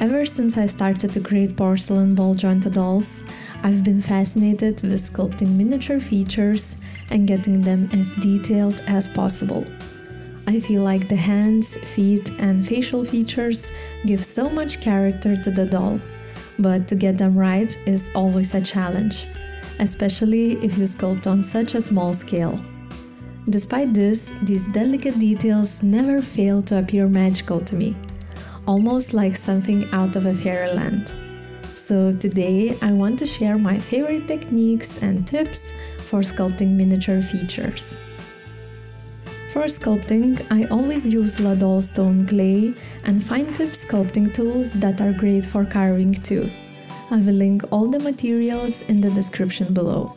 Ever since I started to create porcelain ball-jointed dolls, I've been fascinated with sculpting miniature features and getting them as detailed as possible. I feel like the hands, feet, and facial features give so much character to the doll, but to get them right is always a challenge, especially if you sculpt on such a small scale. Despite this, these delicate details never fail to appear magical to me, almost like something out of a fairyland. So today I want to share my favorite techniques and tips for sculpting miniature features. For sculpting, I always use Ladol stone clay and fine-tip sculpting tools that are great for carving too. I will link all the materials in the description below.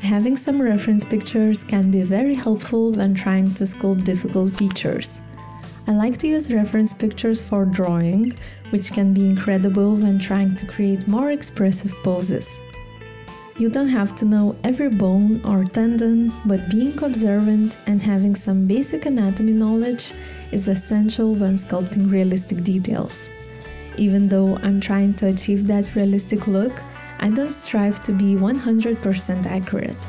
Having some reference pictures can be very helpful when trying to sculpt difficult features. I like to use reference pictures for drawing, which can be incredible when trying to create more expressive poses. You don't have to know every bone or tendon, but being observant and having some basic anatomy knowledge is essential when sculpting realistic details. Even though I'm trying to achieve that realistic look, I don't strive to be 100% accurate.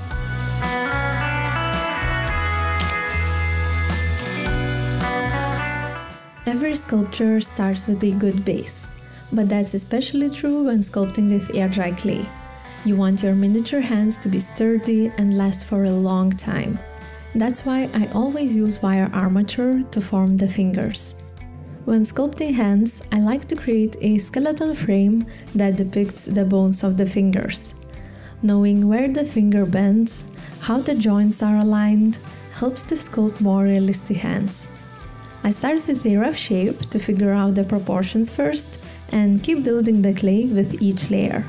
Every sculpture starts with a good base, but that's especially true when sculpting with air-dry clay. You want your miniature hands to be sturdy and last for a long time. That's why I always use wire armature to form the fingers. When sculpting hands, I like to create a skeleton frame that depicts the bones of the fingers. Knowing where the finger bends, how the joints are aligned, helps to sculpt more realistic hands. I start with a rough shape to figure out the proportions first and keep building the clay with each layer.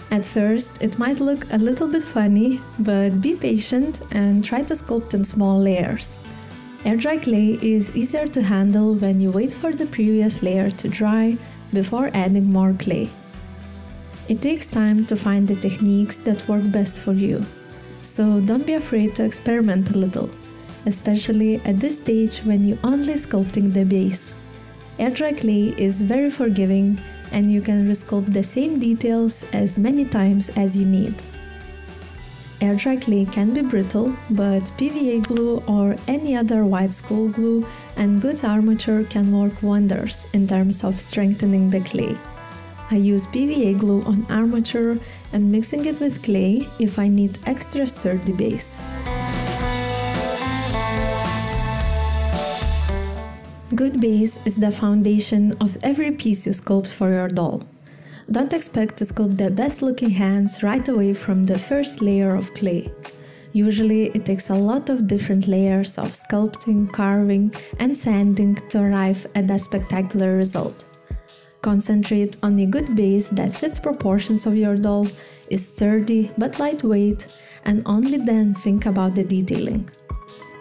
At first, it might look a little bit funny, but be patient and try to sculpt in small layers. Air-dry clay is easier to handle when you wait for the previous layer to dry before adding more clay. It takes time to find the techniques that work best for you, so don't be afraid to experiment a little, especially at this stage when you're only sculpting the base. Air-dry clay is very forgiving and you can resculpt the same details as many times as you need. Air-dry clay can be brittle, but PVA glue or any other white school glue and good armature can work wonders in terms of strengthening the clay. I use PVA glue on armature and mixing it with clay if I need extra sturdy base. Good base is the foundation of every piece you sculpt for your doll. Don't expect to sculpt the best looking hands right away from the first layer of clay. Usually it takes a lot of different layers of sculpting, carving, and sanding to arrive at that spectacular result. Concentrate on a good base that fits proportions of your doll, is sturdy but lightweight, and only then think about the detailing.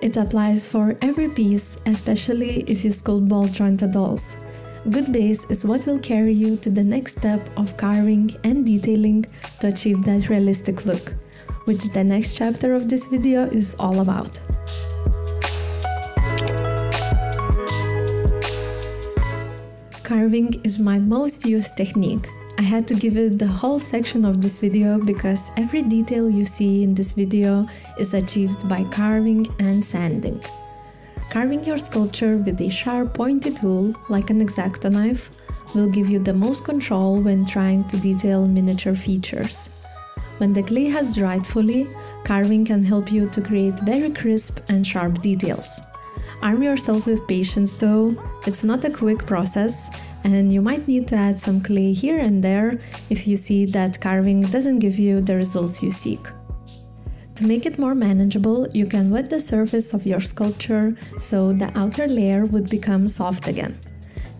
It applies for every piece, especially if you sculpt ball-jointed dolls. Good base is what will carry you to the next step of carving and detailing to achieve that realistic look, which the next chapter of this video is all about. Carving is my most used technique. I had to give it the whole section of this video because every detail you see in this video is achieved by carving and sanding. Carving your sculpture with a sharp pointy tool, like an X-Acto knife, will give you the most control when trying to detail miniature features. When the clay has dried fully, carving can help you to create very crisp and sharp details. Arm yourself with patience though, it's not a quick process, and you might need to add some clay here and there if you see that carving doesn't give you the results you seek. To make it more manageable, you can wet the surface of your sculpture so the outer layer would become soft again.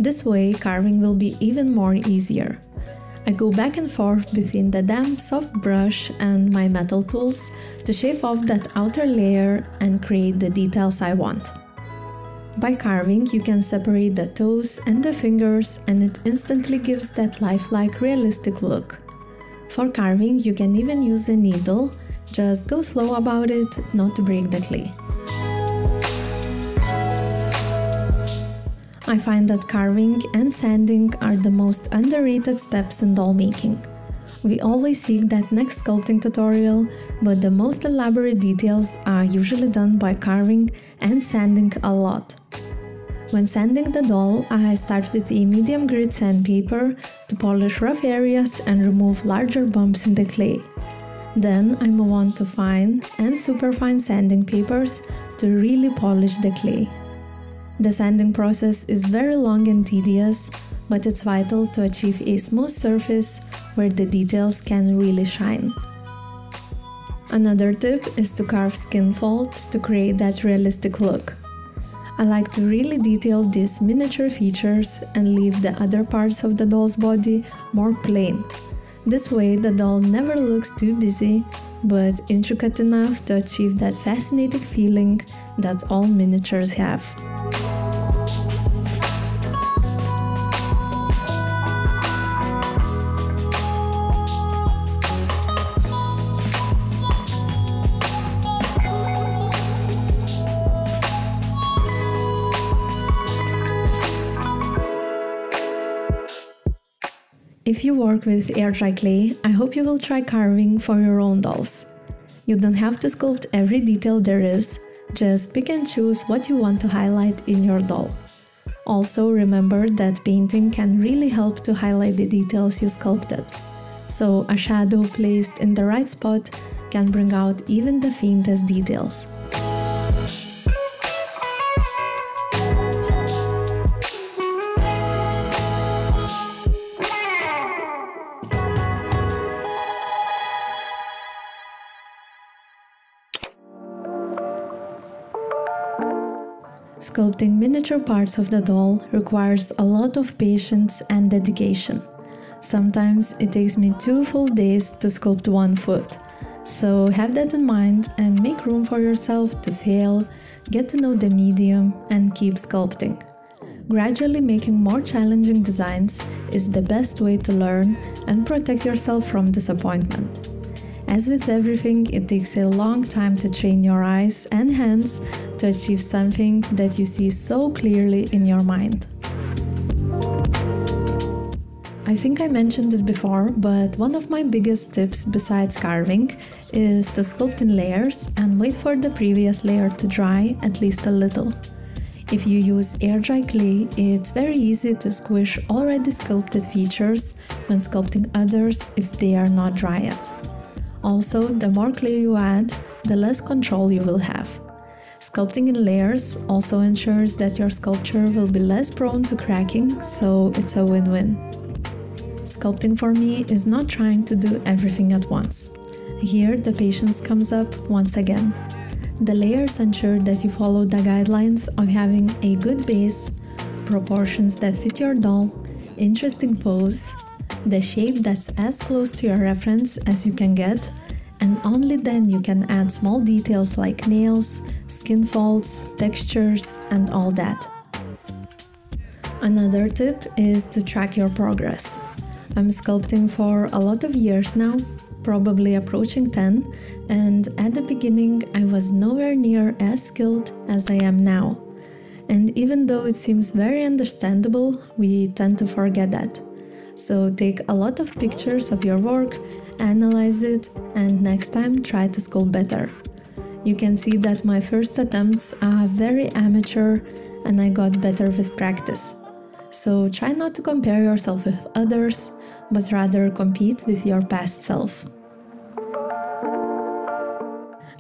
This way, carving will be even more easier. I go back and forth between the damp, soft brush and my metal tools to shave off that outer layer and create the details I want. By carving, you can separate the toes and the fingers, and it instantly gives that lifelike, realistic look. For carving, you can even use a needle. Just go slow about it, not to break the clay. I find that carving and sanding are the most underrated steps in doll making. We always seek that next sculpting tutorial, but the most elaborate details are usually done by carving and sanding a lot. When sanding the doll, I start with a medium grit sandpaper to polish rough areas and remove larger bumps in the clay. Then I move on to fine and superfine sanding papers to really polish the clay. The sanding process is very long and tedious, but it's vital to achieve a smooth surface where the details can really shine. Another tip is to carve skin folds to create that realistic look. I like to really detail these miniature features and leave the other parts of the doll's body more plain. This way the doll never looks too busy, but intricate enough to achieve that fascinating feeling that all miniatures have. If you work with air-dry clay, I hope you will try carving for your own dolls. You don't have to sculpt every detail there is, just pick and choose what you want to highlight in your doll. Also remember that painting can really help to highlight the details you sculpted. So a shadow placed in the right spot can bring out even the faintest details. Sculpting miniature parts of the doll requires a lot of patience and dedication. Sometimes it takes me 2 full days to sculpt one foot. So have that in mind and make room for yourself to fail, get to know the medium, and keep sculpting. Gradually making more challenging designs is the best way to learn and protect yourself from disappointment. As with everything, it takes a long time to train your eyes and hands to achieve something that you see so clearly in your mind. I think I mentioned this before, but one of my biggest tips besides carving is to sculpt in layers and wait for the previous layer to dry at least a little. If you use air-dry clay, it's very easy to squish already sculpted features when sculpting others if they are not dry yet. Also, the more clay you add, the less control you will have. Sculpting in layers also ensures that your sculpture will be less prone to cracking, so it's a win-win. Sculpting for me is not trying to do everything at once. Here, the patience comes up once again. The layers ensure that you follow the guidelines of having a good base, proportions that fit your doll, interesting pose, the shape that's as close to your reference as you can get, and only then you can add small details like nails, skin folds, textures, and all that. Another tip is to track your progress. I'm sculpting for a lot of years now, probably approaching 10, and at the beginning I was nowhere near as skilled as I am now. And even though it seems very understandable, we tend to forget that. So take a lot of pictures of your work, analyze it, and next time try to sculpt better. You can see that my first attempts are very amateur and I got better with practice. So try not to compare yourself with others, but rather compete with your past self.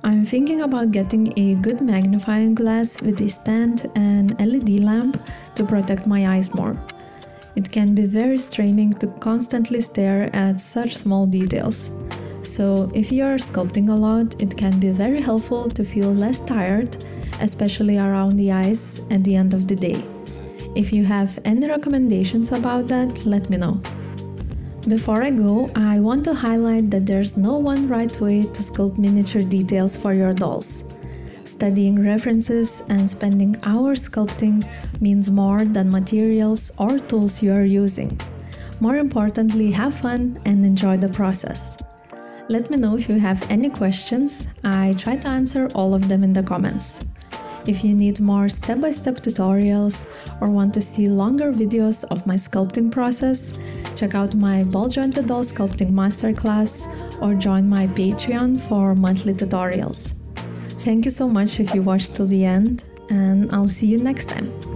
I'm thinking about getting a good magnifying glass with a stand and LED lamp to protect my eyes more. It can be very straining to constantly stare at such small details. So if you are sculpting a lot, it can be very helpful to feel less tired, especially around the eyes at the end of the day. If you have any recommendations about that, let me know. Before I go, I want to highlight that there's no one right way to sculpt miniature details for your dolls. Studying references and spending hours sculpting means more than materials or tools you are using. More importantly, have fun and enjoy the process. Let me know if you have any questions. I try to answer all of them in the comments. If you need more step-by-step tutorials or want to see longer videos of my sculpting process, check out my ball-jointed doll sculpting masterclass or join my Patreon for monthly tutorials. Thank you so much if you watched till the end, and I'll see you next time.